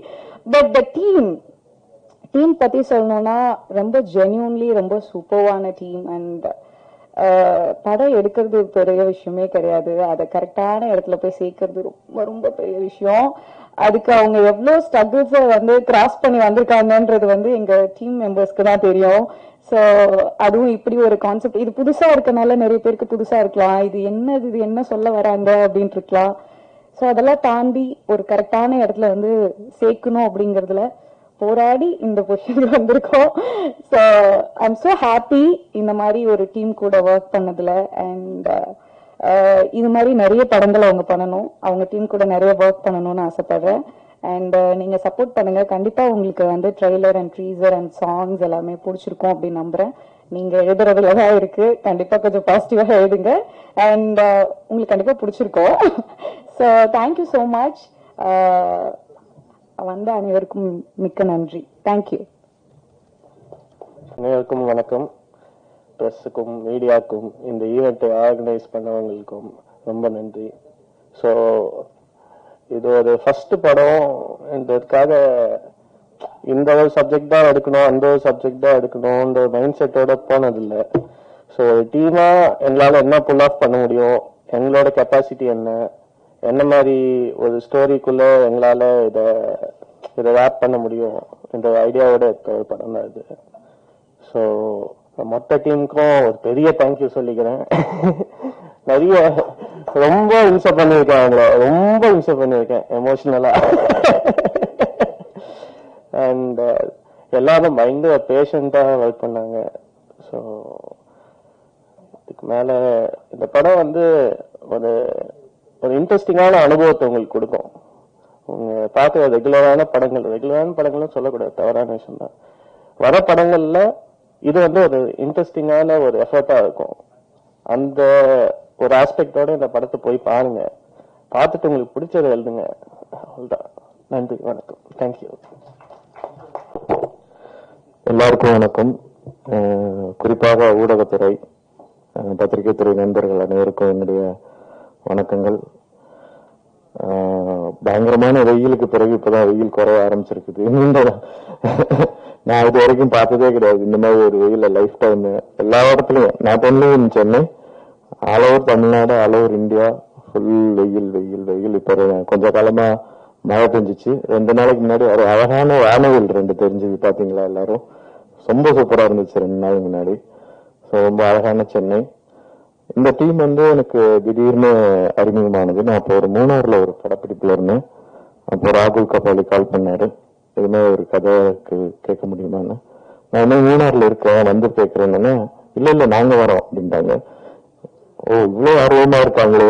But the team பத்தி சொல்லணும்னா ரொம்ப ஜென்யூன்லி ரொம்ப சூப்பர்வான டீம். அண்ட் படம் எடுக்கிறது பெரிய விஷயமே கிடையாது. அதை கரெக்டான இடத்துல போய் சேர்க்கறது ரொம்ப ரொம்ப பெரிய விஷயம். அதுக்கு அவங்க எவ்வளவு ஸ்ட்ரகிள்ஸ் வந்து கிராஸ் பண்ணி வந்திருக்காங்கன்றது வந்து எங்க டீம் மெம்பர்ஸ்க்கு தான் தெரியும். ஸோ அதுவும் இப்படி ஒரு கான்செப்ட், இது புதுசா இருக்கனால நிறைய பேருக்கு புதுசா இருக்கலாம். இது என்ன சொல்ல வராங்க அப்படின்ட்டு இருக்கலாம். ஸோ அதெல்லாம் தாண்டி ஒரு கரெக்டான இடத்துல வந்து சேர்க்கணும் அப்படிங்கறதுல போராடி இந்த பொசிஷனுக்கு வந்திருக்கோம். So I am so happy இந்த மாதிரி ஒரு டீம் கூட ஒர்க் பண்ணதுல. அண்ட் இது மாதிரி நிறைய படங்கள் அவங்க பண்ணணும், அவங்க டீம் கூட நிறைய ஒர்க் பண்ணணும்னு ஆசைப்படுறேன். அண்ட் நீங்க சப்போர்ட் பண்ணுங்க. கண்டிப்பா உங்களுக்கு வந்து ட்ரெய்லர் அண்ட் ட்ரீசர் அண்ட் சாங்ஸ் எல்லாமே பிடிச்சிருக்கும் அப்படின்னு நம்புறேன். நீங்க எழுதுறதுலதான் இருக்கு. கண்டிப்பா கொஞ்சம் பாசிட்டிவா எழுதுங்க அண்ட் உங்களுக்கு கண்டிப்பா பிடிச்சிருக்கோம். So thank you so much. வந்த அனைவருக்கும் மிக்க நன்றி. தேங்க்யூ. அனைவருக்கும் வணக்கம். பிரஸுக்கும் மீடியாவுக்கும் இந்த ஈவெண்ட்டை ஆர்கனைஸ் பண்ணவங்களுக்கும் ரொம்ப நன்றி. ஸோ இது ஒரு ஃபர்ஸ்ட் படம் என்றதுக்காக இந்த ஒரு சப்ஜெக்ட் தான் எடுக்கணும், அந்த ஒரு சப்ஜெக்ட் தான் எடுக்கணும்ன்ற மைண்ட் செட்டோட போனதில்லை. ஸோ ஒரு டீமா எங்களால் என்ன புல் ஆஃப் பண்ண முடியும், எங்களோட கெப்பாசிட்டி என்ன மாதிரி ஒரு ஸ்டோரிக்குள்ள எங்களால் இதை ரேப் பண்ண முடியும் இந்த ஐடியாவோட இருக்க ஒரு படம் தான் இது. ஸோ மொத்த டீமுக்கும் ஒரு பெரிய தேங்க்யூ சொல்லிக்கிறேன். நிறைய ரொம்ப இன்சர்ட் பண்ணியிருக்கேன், அவங்கள ரொம்ப இன்சர்ட் பண்ணியிருக்கேன் எமோஷனலா. அண்ட் எல்லாரும் பயங்கர பேஷண்டா ஒர்க் பண்ணாங்க. ஸோ இதுக்கு மேல இந்த படம் வந்து ஒரு இன்ட்ரெஸ்டிங்கான அனுபவத்தை உங்களுக்கு கொடுக்கும். உங்க பார்க்குற ரெகுலரான படங்களும் சொல்லக்கூடாது, தவறான விஷயம் தான். வர படங்கள்ல இது வந்து ஒரு இன்ட்ரெஸ்டிங்கான ஒரு எஃபர்ட்டா இருக்கும். அந்த ஒரு ஆஸ்பெக்டோட இந்த படத்தை போய் பாருங்க, பார்த்துட்டு உங்களுக்கு பிடிச்சதை எழுதுங்க. அவ்வளவுதான். நன்றி, வணக்கம், தேங்க்யூ. எல்லாருக்கும் வணக்கம். குறிப்பாக ஊடகத்துறை, பத்திரிகை துறை நண்பர்கள் அனைவருக்கும் என்னுடைய வணக்கங்கள். பயங்கரமான வெயிலுக்கு பிறகு இப்பதான் வெயில் குறைய ஆரம்பிச்சிருக்குது. நான் இது வரைக்கும் பார்த்ததே கிடையாது இந்த மாதிரி ஒரு வெயில் லைஃப் டைம். எல்லா இடத்துலயும், not only in Chennai, all over Tamil Nadu, all over India full வெயில். இப்ப கொஞ்ச காலமா மழை பெஞ்சிச்சு. 2 நாளைக்கு முன்னாடி ஒரு அழகான வானவில் 2 தெரிஞ்சது, பாத்தீங்களா எல்லாரும்? ரொம்ப சூப்பரா இருந்துச்சு 2 நாளைக்கு முன்னாடி. ஸோ ரொம்ப அழகான சென்னை. இந்த டீம் வந்து எனக்கு திடீர்னு அறிமுகமானது. நான் அப்போ ஒரு மூணாறுல ஒரு படப்பிடிப்புல இருந்தேன். அப்போ ராகுல் கபாலி கால் பண்ணாரு, இதுமே ஒரு கதை கேட்க முடியுமான்னு. நான் இன்னும் மூணாறுல இருக்கேன், வந்து கேட்கறேன்னு. இல்ல நாங்க வரோம் அப்படின்ட்டாங்க. ஓ, இவ்வளவு ஆர்வமா இருக்காங்களே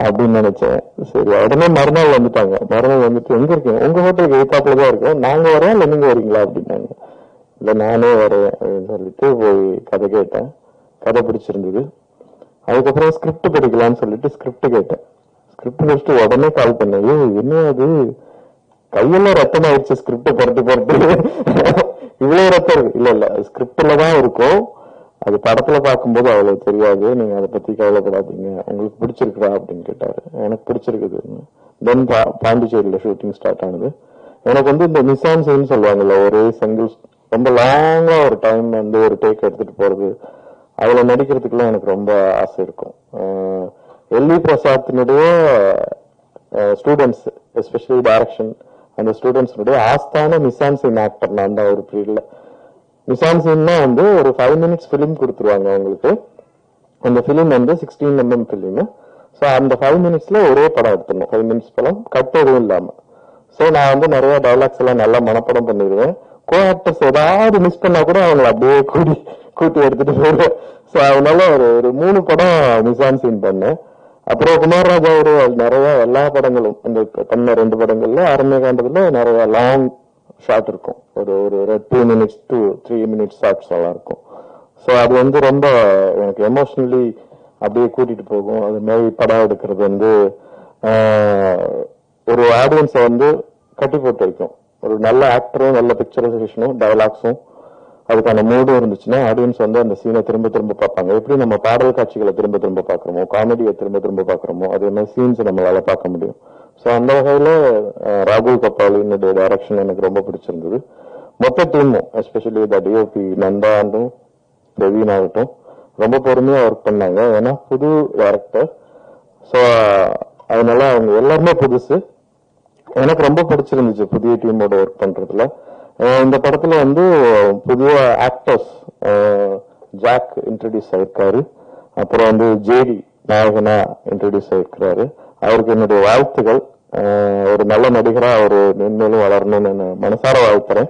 அப்படின்னு நினைச்சேன். சரி, உடனே மறுநாள் வந்துட்டாங்க. மறுநாள் வந்துட்டு எங்க இருக்கீங்க? உங்க ஹோட்டலுக்கு எதிர்த்தாப்புலதான் இருக்கோம், நாங்க வரோம் இல்ல நீங்க வரீங்களா அப்படின்னாங்க. இல்ல நானே வரேன் அப்படின்னு சொல்லிட்டு போய் கதை கேட்டேன். கதை பிடிச்சிருந்தது. அதுக்கப்புறம் ஸ்கிரிப்ட் படிக்கலாம்னு சொல்லிட்டு ஸ்கிரிப்ட் கேட்டேன். ஸ்கிரிப்ட் படிச்சுட்டு உடனே கால் பண்ணேன். என்ன அது கையெல்லாம் ரத்தம் ஆயிடுச்சு, ஸ்கிரிப்ட் புரட்டு இவ்வளவு ரத்தம் இருக்கு. இல்ல ஸ்கிரிப்ட்ல தான் இருக்கும், அது படத்துல பார்க்கும்போது அவ்வளவு தெரியாது, நீங்க அதை பத்தி கவலைப்படாதீங்க, உங்களுக்கு பிடிச்சிருக்குறா அப்படின்னு கேட்டாரு. எனக்கு பிடிச்சிருக்குது. தென் பாண்டிச்சேரியில ஷூட்டிங் ஸ்டார்ட் ஆனது. எனக்கு வந்து இந்த மிஸ்ஆன்சைன்னு சொல்லுவாங்கல்ல, ஒரு சிங்கிள் ரொம்ப லாங்கா ஒரு டைம் வந்து ஒரு டேக் எடுத்துட்டு போறது, அதுல நடிக்கிறதுக்குலாம் எனக்கு ரொம்ப ஆசை இருக்கும். எல்வி பிரசாத்தினுடைய ஸ்டூடெண்ட்ஸ், எஸ்பெஷலி டைரக்ஷன், அந்த ஸ்டூடெண்ட்ஸ்னுடைய ஆஸ்தான மிசான்சீன் ஆக்டர் நான் தான் ஒரு பீரியட்ல. மிசான்சீன்னா வந்து ஒரு 5 minutes ஃபிலிம் கொடுத்துருவாங்க அவங்களுக்கு. அந்த ஃபிலிம் வந்து 16 mm ஃபிலிம். ஸோ அந்த 5 minutesல ஒரே படம் எடுத்துடணும், 5 minutes படம், கட் எதுவும் இல்லாம. ஸோ நான் வந்து நிறைய டைலாக்ஸ் எல்லாம் நல்லா மனப்படம் பண்ணிடுவேன். கோ ஆக்டர்ஸ் ஏதாவது மிஸ் பண்ணா கூட அவங்களை அப்படியே கூட்டி எடுத்துட்டு போயிடுவேன். ஸோ அதனால ஒரு 3 படம் மிசான்சீன் பண்ணேன். அப்புறம் குமாரராஜா ஒரு நிறைய எல்லா படங்களும் இந்த பண்ண 2 படங்கள்ல அரண்யகாண்டத்துல நிறைய லாங் ஷார்ட் இருக்கும். ஒரு 2 minutes to 3 minutes ஷார்ட்ஸ் எல்லாம் இருக்கும். ஸோ அது வந்து ரொம்ப எனக்கு எமோஷனலி அப்படியே கூட்டிட்டு போகும். அது மாதிரி படம் எடுக்கிறது வந்து ஒரு ஆடியன்ஸை வந்து கட்டி போட்டு வைக்கும். ஒரு நல்ல ஆக்டரும் நல்ல பிக்சரைசேஷனும் டைலாக்ஸும் அதுக்கான மூடும் இருந்துச்சுன்னா ஆடியன்ஸ் வந்து அந்த சீனை திரும்ப திரும்ப பார்ப்பாங்க. எப்படி நம்ம பாடல் காட்சிகளை திரும்ப திரும்ப பார்க்குறோமோ, காமெடியை திரும்ப திரும்ப பார்க்குறோமோ, அதே மாதிரி சீன்ஸ் நம்மளால பார்க்க முடியும். ஸோ அந்த வகையில ராகுல் கபாலினுடைய டைரக்ஷன் எனக்கு ரொம்ப பிடிச்சிருந்தது. மொத்த டீமும், எஸ்பெஷலி த டிஓபி நந்தா ஆகட்டும், பிரவீன் ஆகட்டும், ரொம்ப பொறுமையா ஒர்க் பண்ணாங்க. ஏன்னா புது டைரக்டர். ஸோ அதனால அவங்க எல்லாருமே புதுசு. எனக்கு ரொம்ப பிடிச்சிருந்துச்சு புதிய டீமோட ஒர்க் பண்றதுல. இந்த படத்துல வந்து புதிய ஆக்டர்ஸ் ஜாக் இன்ட்ரடியூஸ் ஆயிருக்காரு. அப்புறம் வந்து ஜேடி நாயகனா இன்ட்ரடியூஸ் ஆயிருக்கிறாரு. அவருக்கு என்னுடைய வாழ்த்துக்கள். ஒரு நல்ல நடிகரா அவர் மென்மேலும் வளரணும்னு நான் மனசார வாழ்த்துறேன்.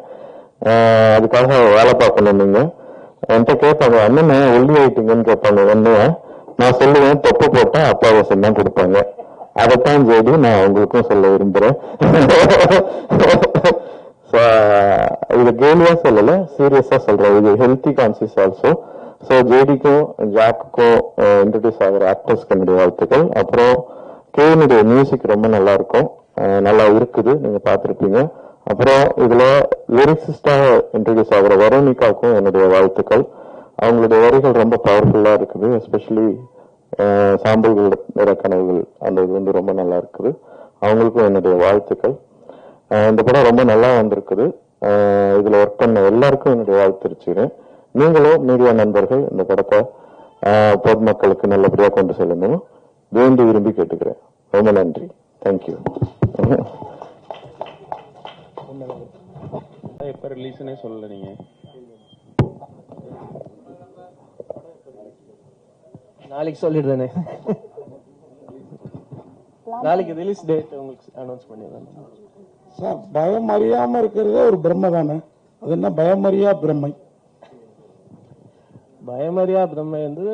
அதுக்காக வேலை பார்க்கணும். நீங்க என்கிட்ட கேட்பாங்க, அண்ணன் ஒல்லி ஆயிட்டீங்கன்னு கேட்பாங்க. ஒண்ணு நான் சொல்லுவேன், தொப்பு போட்டா அப்பாவாசம் தான் கொடுப்பாங்க. அதைத்தான் ஜேடி நான் உங்களுக்கும் சொல்ல விரும்புறேன். இது கேலியா சொல்லல, சீரியஸா சொல்றேன். இது ஹெல்த்தி கான்சியஸ் ஆல்சோ. ஸோ ஜேடிக்கும் ஜாக்குக்கும் இன்ட்ரடியூஸ் ஆகிற ஆக்டர்ஸ்க்கு என்னுடைய வாழ்த்துக்கள். அப்புறம் கேனுடைய மியூசிக் ரொம்ப நல்லா இருக்கும், நல்லா இருக்குது, நீங்க பார்த்துருப்பீங்க. அப்புறம் இதுல லிரிக்ஸிஸ்டாக இன்ட்ரடியூஸ் ஆகிற வெரோனிகாவுக்கும் என்னுடைய வாழ்த்துக்கள். அவங்களுடைய வரிகள் ரொம்ப பவர்ஃபுல்லா இருக்குது. எஸ்பெஷலி சாம்பல்கள் கனவுகள் அந்த இது வந்து ரொம்ப நல்லா இருக்குது. அவங்களுக்கும் என்னுடைய வாழ்த்துக்கள். இந்த படம் ரொம்ப நல்லா வந்திருக்குது. இதுல ஒர்க் பண்ண எல்லாருக்கும் என்னுடைய வாழ்த்து தெரிவிச்சுக்கிறேன். நீங்களும் மீடியா நண்பர்கள் இந்த படத்தை பொதுமக்களுக்கு நல்லபடியா கொண்டு செல்லணும் வேண்டி விரும்பி கேட்டுக்கிறேன். ரொம்ப நன்றி. தேங்க்யூ. எப்ப ரிலீஸ்னே சொல்லல நீங்க. நாளைக்கு சொல்லிடுறேனே. நாளைக்கு ரிலீஸ் டேட் உங்களுக்கு அனௌன்ஸ் பண்ணிடுறேன் சார். பயம் அறியாம இருக்கிறதே ஒரு பிரம்ம தானே, அது என்ன பயமறியா பிரம்மை? பயமறியா பிரம்மை வந்து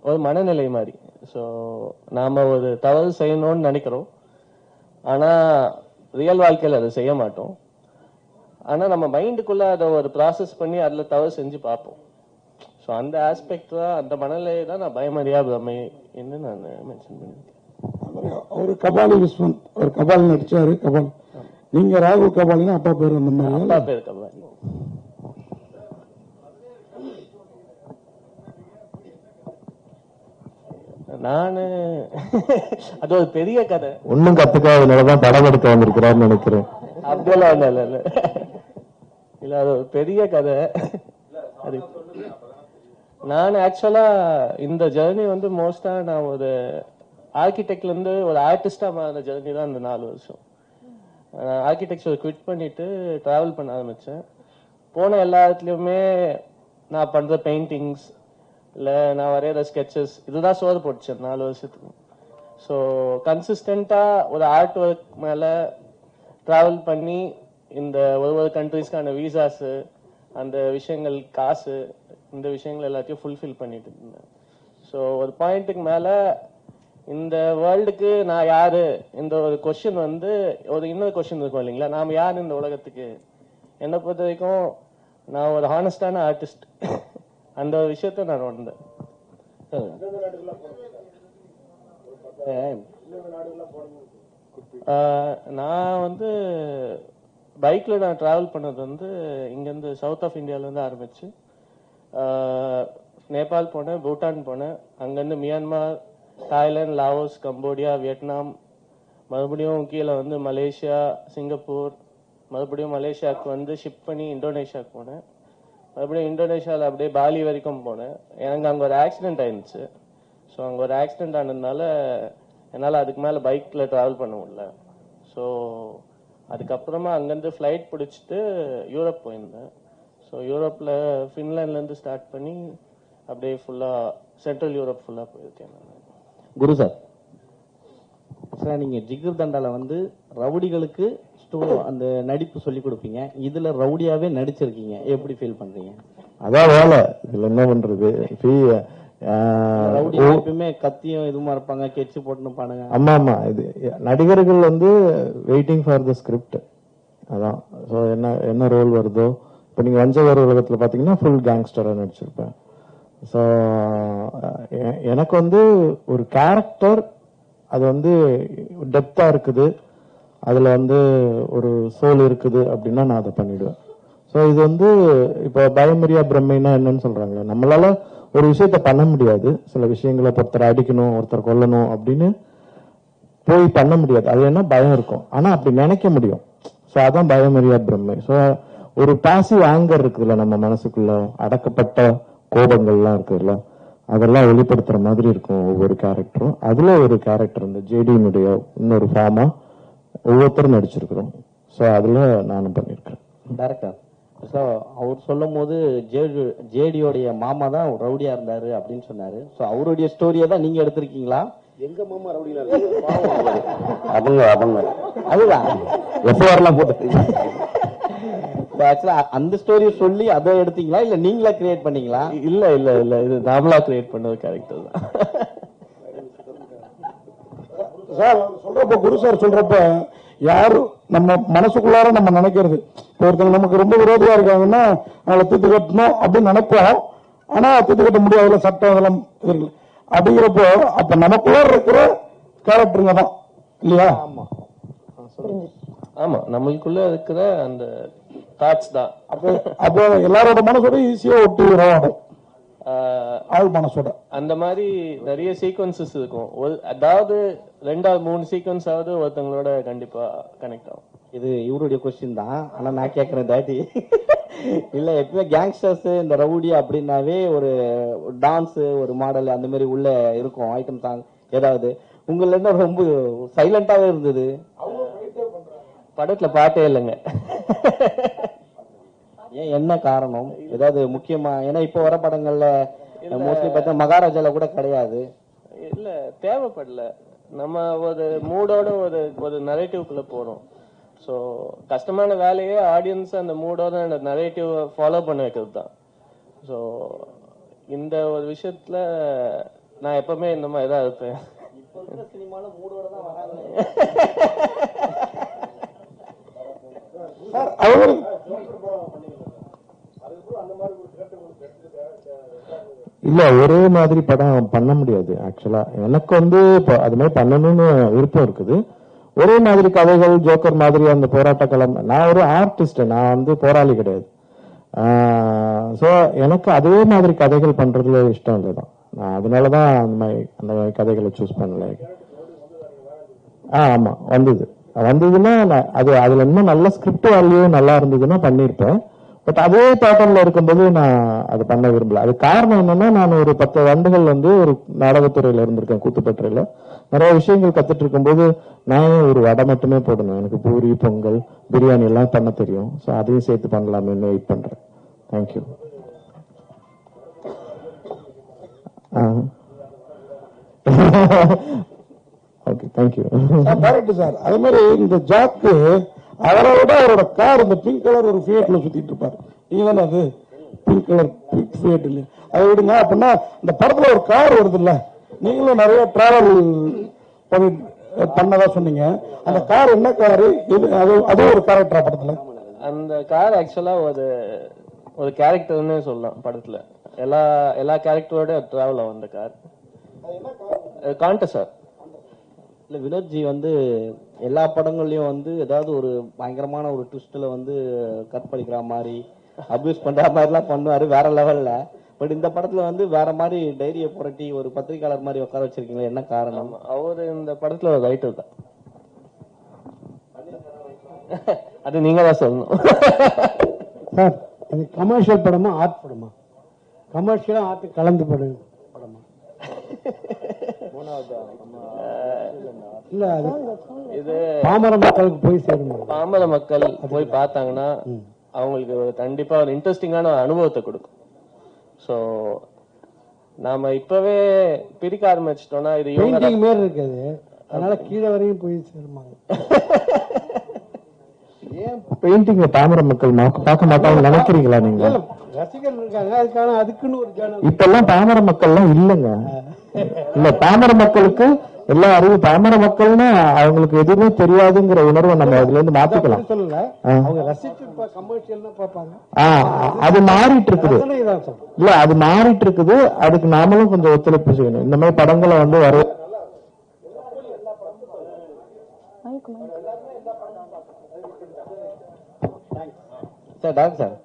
ஒரு மனநிலை மாதிரி. ஸோ நாம ஒரு தவறு செய்யணும்னு நினைக்கிறோம், ஆனா ரியல் வாழ்க்கையில் அதை செய்ய மாட்டோம். ஆனா நம்ம மைண்டுக்குள்ள அதை ஒரு ப்ராசஸ் பண்ணி அதுல தவறு செஞ்சு பார்ப்போம். ஸோ அந்த ஆஸ்பெக்ட் தான், அந்த மனநிலையை தான் நான் பயமறியா பிரம்மை என்று நான் மென்ஷன் பண்ணியிருக்கேன். ஒரு கபாலி விஸ்வன், ஒரு கபாலி நடிச்சாரு. கபாலி நீங்க ராகுல் கபாலினா அப்பா பேர் அந்த மாதிரி? அப்பா பேர் கபாலி. நானு அது ஒரு பெரிய கதை, ஒன்னும் கத்துக்காதனாலதான் படம் எடுக்க வந்திருக்கிறான்னு நினைக்கிறேன். அப்படியெல்லாம் இல்ல அது ஒரு பெரிய கதை. அது நான் ஆக்சுவலா இந்த ஜெர்னி வந்து மோஸ்டா நான் ஒரு ஆர்கிடெக்ட்ல இருந்து ஒரு ஆர்டிஸ்டா மாறின ஜெர்னி தான் இந்த 4 வருஷம். ஆர்கிடெக்சர் குவிட் பண்ணிட்டு டிராவல் பண்ண ஆரம்பிச்சேன். போன எல்லா இடத்துலயுமே நான் பண்ற பெயிண்டிங்ஸ் இல்ல நான் வரைகிற ஸ்கெச்சஸ் இதுதான் சோறு போட்டுச்சேன் 4 வருஷத்துக்கு. ஸோ கன்சிஸ்டண்டா ஒரு ஆர்ட் ஒர்க் மேல டிராவல் பண்ணி இந்த ஒவ்வொரு கண்ட்ரீஸ்க்கான விசாஸ், அந்த விஷயங்கள், காசு, இந்த விஷயங்கள் எல்லாத்தையும் ஃபுல்ஃபில் பண்ணிட்டு இருந்தேன். ஸோ ஒரு பாயிண்ட்டுக்கு மேல இந்த வேர்ல்டுக்கு நான் யாரு, இந்த ஒரு கொஸ்டின் வந்து இன்னொரு கொஸ்டின் இருக்கும் இல்லைங்களா, நாம யாரு இந்த உலகத்துக்கு. என்னை பொறுத்த வரைக்கும் நான் ஒரு ஹானஸ்டான ஆர்டிஸ்ட். அந்த விஷயத்த நான் உணர்ந்தேன். நான் வந்து பைக்ல நான் டிராவல் பண்ணது வந்து இங்கிருந்து சவுத் ஆஃப் இந்தியால இருந்து ஆரம்பிச்சு நேபாள் போனேன், பூட்டான் போனேன், அங்கிருந்து Myanmar, Thailand, Laos, Cambodia, Vietnam, மறுபடியும் கீழே வந்து மலேசியா, சிங்கப்பூர், மறுபடியும் மலேசியாவுக்கு வந்து ஷிப் பண்ணி இந்தோனேஷியாவுக்கு போனேன். அப்படியே இந்தோனேஷியாவில் அப்படியே பாலி வரைக்கும் போனேன். எனக்கு அங்கே ஒரு ஆக்சிடென்ட் ஆயிருந்துச்சு. ஸோ அங்கே ஒரு ஆக்சிடென்ட் ஆனதுனால என்னால் அதுக்கு மேலே பைக்கில் ட்ராவல் பண்ண முடியல. ஸோ அதுக்கப்புறமா அங்கேருந்து ஃப்ளைட் பிடிச்சிட்டு யூரோப் போயிருந்தேன். ஸோ யூரோப்பில் ஃபின்லாண்ட்லேருந்து ஸ்டார்ட் பண்ணி அப்படியே ஃபுல்லாக சென்ட்ரல் யூரோப் ஃபுல்லாக போயிருக்கேன் நான். குரு சார், நீங்க ஜிகர் தண்டால வந்து ரவுடிகளுக்கு அந்த நடிப்பு சொல்லி கொடுப்பீங்க, இதுல ரவுடியாவே நடிச்சிருக்கீங்க, எப்படி ஃபீல் பண்றீங்க? அதான் வேலை, இதுல என்ன பண்றது? ரவுடி எப்பவுமே கத்தியும் இதுமா இருப்பாங்க, கெச்சு போட்டுன்னு பானுங்க. ஆமா ஆமா, இது நடிகர்கள் வந்து வெயிட்டிங் ஃபார் த ஸ்கிரிப்ட். அதான் ஸோ என்ன ரோல் வருதோ. இப்போ நீங்க வஞ்சகர் உலகத்துல பாத்தீங்கன்னா ஃபுல் கேங்ஸ்டரா நடிச்சிருப்பேன். ஸோ எனக்கு வந்து ஒரு கேரக்டர் அது வந்து டெப்தா இருக்குது, அதுல வந்து ஒரு சோல் இருக்குது அப்படின்னா நான் அதை பண்ணிடுவேன். ஸோ இது வந்து இப்போ பயமரியா பிரம்மைனா என்னன்னு சொல்றாங்களே, நம்மளால ஒரு விஷயத்த பண்ண முடியாது. சில விஷயங்களை ஒருத்தர் அடிக்கணும், ஒருத்தர் கொல்லணும் அப்படின்னு போய் பண்ண முடியாது. அது என்ன பயம் இருக்கும், ஆனா அப்படி நினைக்க முடியும். ஸோ அதான் பயமரியா பிரம்மை. ஸோ ஒரு பாசிவ் ஆங்கர் இருக்குதுல்ல நம்ம மனசுக்குள்ள, அடக்கப்பட்ட கோபங்கள்லாம் இருக்குதுல்ல, அதெல்லாம் வெளிப்படுத்துற மாதிரி இருக்கும் ஒவ்வொரு கேரக்டரும். அதுல ஒரு கேரக்டர் இந்த ஜேடியினுடைய இன்னொரு ஃபார்மா ஒவ்வொருத்தரும் நடிச்சிருக்கிறோம். ஸோ அதுல நானும் பண்ணிருக்கேன். டைரக்டர் அவர் சொல்லும் போது ஜேடியோடைய மாமா தான் ரவுடியா இருந்தாரு அப்படின்னு சொன்னாரு. ஸோ அவருடைய ஸ்டோரியை தான் நீங்க எடுத்திருக்கீங்களா? எங்க மாமா ரவுடியா அவங்க அதுதான் எஃப்ஐஆர்லாம் போட்டு ஆக்சுவலா அந்த ஸ்டோரியை சொல்லி அதை எடுத்தீங்களா, இல்ல நீங்களா கிரியேட் பண்ணீங்களா? இல்ல இல்ல இல்ல, இது நாமளா கிரியேட் பண்ண ஒரு கேரக்டர் தான். சார் சொல்றப்ப, குரு சார் சொல்றப்ப யாரும் நம்ம மனசுக்குள்ளார நம்ம நினைக்கிறது, ஒருத்தவங்க நமக்கு ரொம்ப விரோதியா இருக்காங்கன்னா அவங்களை தீர்த்து கட்டணும் அப்படின்னு நினைப்போம். ஆனா தீர்த்து கட்ட முடியாதுல, சட்டம் அதெல்லாம் இருக்கு. அப்படிங்கிறப்போ அப்ப நமக்குள்ளார இருக்கிற கேரக்டருங்க தான் இல்லையா? ஆமா, நம்மளுக்குள்ள இருக்கிற அந்த தாட்ஸ் தான். அப்போ எல்லாரோட மனசோட ஈஸியா ஒட்டிடுறோம் ஆள் மனசோட. அந்த மாதிரி நிறைய சீக்வன்சஸ் இருக்கும். அதாவது 2-3 சீக்வன்ஸ் ஆவது ஒருத்தவங்களோட கண்டிப்பா கனெக்ட் ஆகும். இது இவருடைய கொஸ்டின் தான், ஆனா நான் கேட்கறேன் தாட்டி. இல்ல எப்பவுமே கேங்ஸ்டர்ஸ் இந்த ரவுடி அப்படின்னாவே ஒரு டான்ஸ், ஒரு மாடல் அந்த மாதிரி உள்ள இருக்கும் ஐட்டம் சாங் ஏதாவது. உங்கள என்ன ரொம்ப சைலண்டாவே இருந்தது? படத்துல பாட்டே இல்லைங்க. ஏன், என்ன காரணம்? ஏதாவது முக்கியமா? ஏன்னா இப்ப வர படங்கள்ல மோஸ்ட்லி பார்த்தா மகாராஜால கூட கிடையாது. இல்ல, தேவைப்படல. நம்ம ஒரு மூடோட ஒரு நரேட்டிவ்க்குள்ள போறோம். ஸோ கஷ்டமான வேலையே ஆடியன்ஸ் அந்த மூடோட அந்த நரேட்டிவ் ஃபாலோ பண்ண வைக்கிறது தான். ஸோ இந்த ஒரு விஷயத்துல நான் எப்பவுமே இந்த மாதிரி தான் இருப்பேன். இல்ல ஒரே மாதிரி படம் பண்ண முடியாது. ஆக்சுவலா எனக்கு வந்து அது மாதிரி பண்ணணும்னு விருப்பம் இருக்குது. ஒரே மாதிரி கதைகள், ஜோக்கர் மாதிரி அந்த போராட்ட களம். நான் ஒரு ஆர்டிஸ்ட், நான் வந்து போராளி கிடையாது. சோ எனக்கு அதே மாதிரி கதைகள் பண்றதுல இஷ்டம் இல்லைதான். நான் அதனாலதான் அந்த மாதிரி கதைகளை சூஸ் பண்ணல. ஆமா, வந்ததுன்னா அது அதுல இன்னும் நல்ல ஸ்கிரிப்ட் வேல்யூ நல்லா இருந்ததுன்னா பண்ணிருப்பேன். பட் அதே பேட்டர்ன்ல இருக்கும்போது நான் அதை பண்ண விரும்பல. அது காரணம் என்னன்னா, நான் ஒரு 10 ஆண்டுகள் வந்து ஒரு நாடகத்துறையில இருந்திருக்கேன், கூத்துப்பற்றையில நிறைய விஷயங்கள் கத்துட்டு இருக்கும்போது நான் ஒரு வடை மட்டுமே போடணும். எனக்கு பூரி, பொங்கல், பிரியாணி எல்லாம் பண்ண தெரியும். ஸோ அதையும் சேர்த்து பண்ணலாம்னு வெயிட் பண்றேன். Thank you. Okay, thank you. Correct sir. அதே மாதிரி இந்த ஜாக்கு அவரை விட அவரோட கார் இந்த பிங்க் கலர் ஒரு ஃபியட்ல சுத்திட்டு இருப்பாரு. நீங்க தானே அது பிங்க் கலர் ஃபியட் இல்லையா? அதை விடுங்க. அப்படின்னா இந்த படத்துல ஒரு கார் வருது இல்ல, நீங்களும் நிறைய டிராவல் பண்ணதா சொன்னீங்க. அந்த கார் என்ன காரு? அது ஒரு கேரக்டரா படத்துல? அந்த கார் ஆக்சுவலா ஒரு கேரக்டர்னு சொல்லலாம் படத்துல. எல்லா கேரக்டரோட டிராவல் ஆகும் அந்த கார். Contest sir. இல்ல வினோத்ஜி வந்து எல்லா படங்கள்லயும் வந்து ஏதாவது ஒரு பயங்கரமான ஒரு ட்விஸ்ட்ல வந்து கற்பழிக்கிற மாதிரி, அபியூஸ் பண்ற மாதிரி எல்லாம் பண்ணுவாரு வேற லெவல்ல. பட் இந்த படத்துல வந்து வேற மாதிரி டைரியை புரட்டி ஒரு பத்திரிகையாளர் மாதிரி உட்கார வச்சிருக்கீங்களா, என்ன காரணம்? அவரு இந்த படத்துல ஒரு ரைட்டர் தான். அது நீங்க தான் சொல்லணும். சார் இது கமர்ஷியல் படமா ஆர்ட் படமா? கமர்ஷியலா ஆர்ட் கலந்து படமா? இல்ல அது இது பாமர மக்களுக்கு போய் சேருமா? பாமர மக்கள் போய் பார்த்தாங்கன்னா அவங்களுக்கு கண்டிப்பா ஒரு இன்ட்ரெஸ்டிங்கான அனுபவத்தை கொடுக்கும். ஸோ நாம இப்பவே பிரிக்க ஆரம்பிச்சிட்டோம்னா இது பெயிண்டிங் மாதிரி இருக்காது, அதனால கீழே வரையும் போய் சேருமா? ஏன் பெயிண்டிங் பாமர மக்கள் பார்க்க மாட்டாங்க நினைக்கிறீங்களா நீங்க? ரசிகர் இருக்காங்க, அதுக்கான அதுக்குன்னு ஒரு சேனல். இப்பெல்லாம் பாமர மக்கள்லாம் இல்லைங்க. இல்ல பாமர மக்களுக்கு எல்லா அறிவு, பாமர மக்கள்னா அவங்களுக்கு எதுவுமே தெரியாதுங்கிற உணர்வை நம்ம அதுல இருந்து மாத்திக்கலாம். சொல்லல, அவங்க ரசிச்சு கமர்ஷியல் தான் பார்ப்பாங்க. அது மாறிட்டு இருக்குது. இல்ல அது மாறிட்டு இருக்குது. அதுக்கு நாமளும் கொஞ்சம் ஒத்துழைப்பு செய்யணும். இந்த மாதிரி படங்களை வந்து வர சார். டாக்டர் சார்,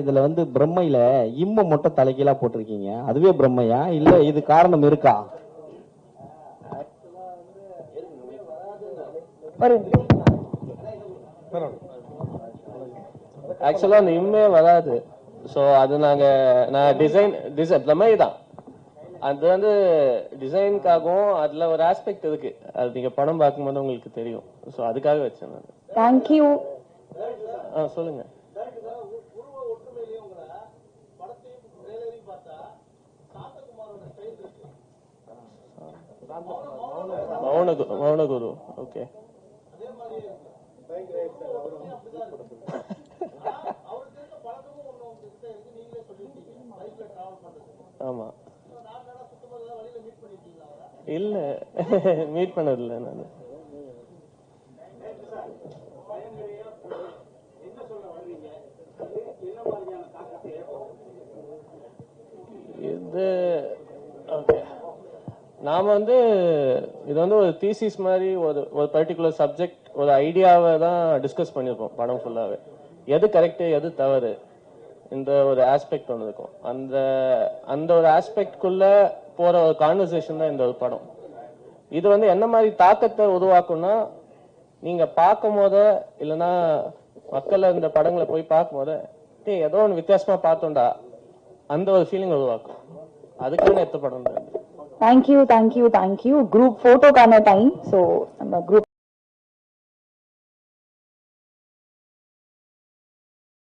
இதுல வந்து பிரம்மையில இம்ம மட்டும் தலைகீழா போட்டிருக்கீங்க, அதுவே பிரம்மையா இல்ல இது காரணம் இருக்கா? ஆக்சுவலா அந்த இம்மே வராது. ஸோ அது நான் டிசைன் பிரம்மை தான். அது வந்து டிசைனுக்காகவும் அதுல ஒரு ஆஸ்பெக்ட் இருக்கு, அது நீங்க படம் பார்க்கும்போது உங்களுக்கு தெரியும். ஸோ அதுக்காக வச்சேன் நான். தேங்க்யூ. சொல்லுங்க. மௌனகுரு. ஓகே. ஆமா. இல்ல மீட் பண்ணதில்லை நான். இது ஓகே. நாம வந்து இது வந்து ஒரு தீசிஸ் மாதிரி ஒரு பர்டிகுலர் சப்ஜெக்ட், ஒரு ஐடியாவை தான் டிஸ்கஸ் பண்ணியிருப்போம் படம் ஃபுல்லாவே. எது கரெக்ட் எது தவறு, இந்த ஒரு ஆஸ்பெக்ட் ஒன்று இருக்கும். அந்த ஒரு ஆஸ்பெக்ட்குள்ள போற ஒரு கான்வர்சேஷன் தான் இந்த ஒரு படம். இது வந்து என்ன மாதிரி தாக்கத்தை உருவாக்கும்னா, நீங்க பார்க்கும் போத இல்லைன்னா மக்கள் இந்த படங்களை போய் பார்க்கும் போத ஏதோ ஒன்று வித்தியாசமா பார்த்தோம்டா அந்த ஒரு ஃபீலிங் உருவாக்கும். அதுக்கான எத்த படம் தான். தேங்க்யூ. குரூப் போட்டோக்கான டைம். ஸோ நம்ம குரூப்